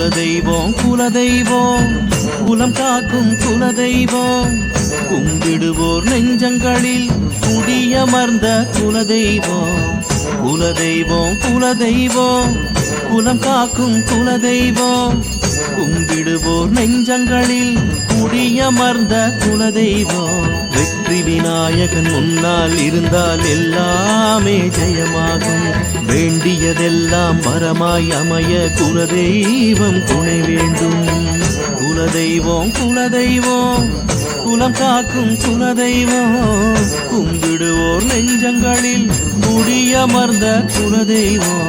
குலதெய்வம் குலதெய்வம் குலம் காக்கும் குலதெய்வம் கும்பிடுவோர் நெஞ்சங்களில் குடியமர்ந்த குலதெய்வம் குலதெய்வம் குலதெய்வம் குலம் காக்கும் குலதெய்வம் கும்பிடுவோர் நெஞ்சங்களில் குடியமர்ந்த குலதெய்வம் வெற்றி விநாயகன் முன்னால் இருந்தால் எல்லாமே ஜெயமாகும் வேண்டியதெல்லாம் வரமாய் அமைய குலதெய்வம் துணை வேண்டும் குலதெய்வம் குலதெய்வம் குலம் காக்கும் குலதெய்வம் கும்பிடுவோர் நெஞ்சங்களில் குடியமர்ந்த குலதெய்வம்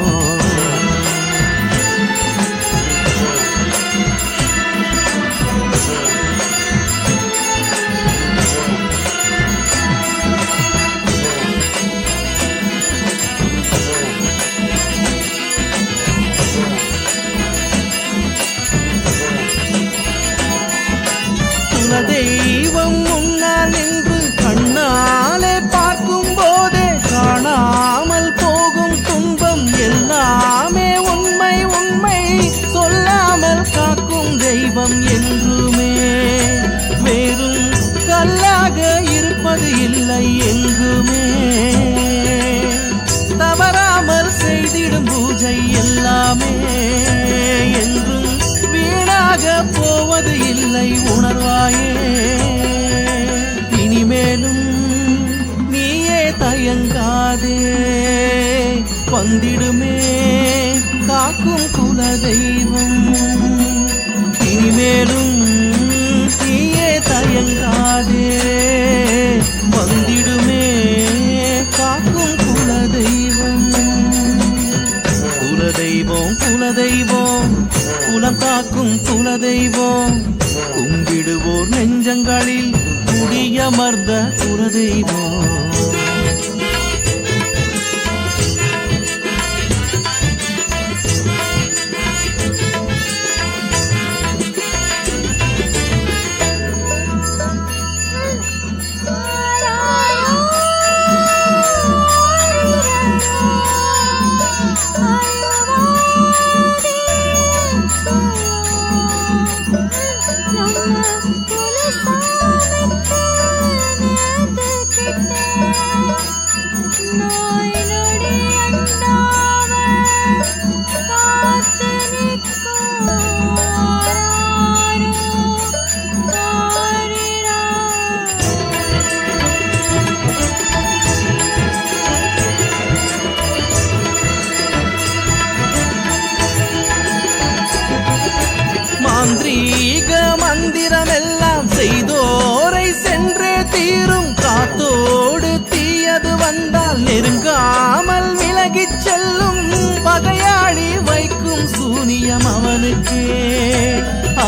குலதெய்வம் முன்னால் நின்று கண்ணாலே பார்க்கும் போதே காணாமல் போகும் துன்பம் எல்லாமே உண்மை உண்மை சொல்லாமல் காக்கும் தெய்வம் என்றுமே வேறும் கல்லாக இருப்பது இல்லை எங்குமே தவறாமல் செய்திடும் பூஜை எல்லாமே என்றும் வீணாக போவது இல்லை உணர்வாயே இனிமேலும் நீயே தயங்காதே வந்திடுமே காக்கும் குலதெய்வம் இனிமேலும் நீயே தயங்காதே வந்திடுமே காக்கும் குலதெய்வம் குலதெய்வம் குலதெய்வம் குலம் காக்கும் குலதெய்வம் கும்பிடுவோர் நெஞ்சங்களில் குடியமர்ந்த குலதெய்வம் மாந்திரீக மந்திரம் எல்லாம் செய்தோரை சென்றே தீரும் காத்தோடு தீயது வந்தால் நெருங்காமல் விலகிச் செல்லும் பகையாளி வைக்கும் சூனியம் அவனுக்கே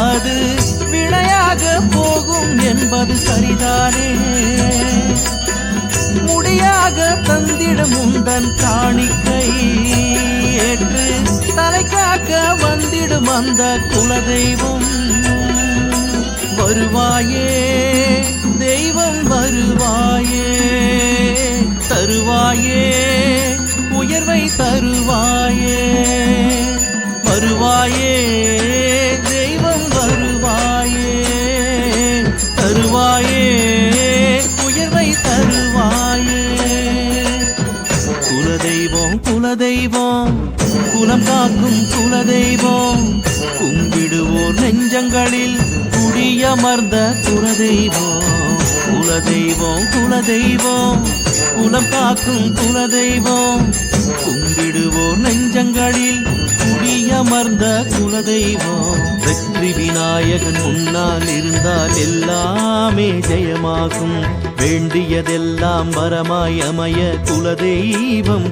அது வினையாக போகும் என்பது சரிதானே முடியாக தந்திடும் உந்தன் காணிக்கை ஏற்று தலை காக்க வந்திடும் அந்த குலதெய்வம் வருவாயே தெய்வம் வருவாயே தருவாயே உயர்வை தருவாயே வருவாயே தெய்வம் வருவாயே தருவாயே உயர்வை தருவாயே குலதெய்வம் குலதெய்வம் குலம் காக்கும் குலதெய்வம் கும்பிடுவோர் நெஞ்சங்களில் குடியமர்ந்த குலதெய்வம் குலதெய்வம் குலதெய்வம் குலம் காக்கும் குலதெய்வம் கும்பிடுவோர் நெஞ்சங்களில் குடியமர்ந்த குலதெய்வம் வெற்றி விநாயகன் முன்னால் இருந்தால் எல்லாமே ஜெயமாகும் வேண்டியதெல்லாம் வரமாய் அமைய குலதெய்வம்